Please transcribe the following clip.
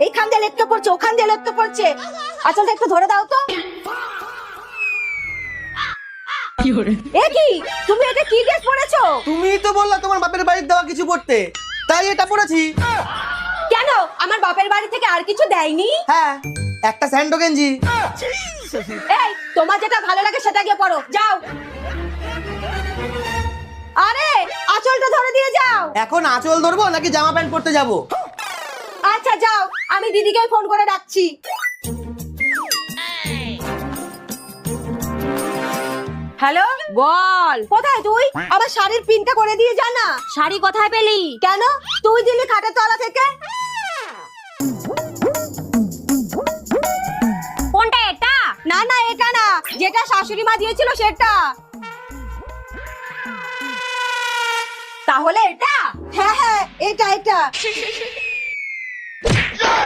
এইখান দিয়ে লেটকে পড়ছে, ওখান দিয়ে লেটকে পড়ছে। আঁচলটা একটু ধরে দাও তো। এ কি, তুমি এটা কি ড্রেস পরেছো? তুমিই তো বললা তোমার বাপের বাড়ির দেওয়া কিছু পড়তে, তাই এটা পরেছি। কেন, আমার বাপের বাড়ি থেকে আর কিছু দেয়নি? হ্যাঁ, একটা স্যান্ডো গেঞ্জি। এই, তোমার যেটা ভালো লাগে সেটা গিয়ে পরো, যাও। আরে, আঁচলটা ধরে দিয়ে যাও। এখন আঁচল ধরবো নাকি জামা প্যান্ট পরতে যাবো? আচ্ছা যাও, আমি দিদিকে ফোন করে ডাকছি। হ্যালো, বল। কোথায় তুই? আবার শাড়ির পিনটা করে দিয়ে যা না। শাড়ি কোথায় পেলি? কেন, তুই দিলি খাটের তলা থেকে। কোনটা, এটা? না না, এটা না, যেটা শাশুড়ি মা দিয়েছিল সেটা। তাহলে এটা? হ্যাঁ হ্যাঁ, এটা এটা।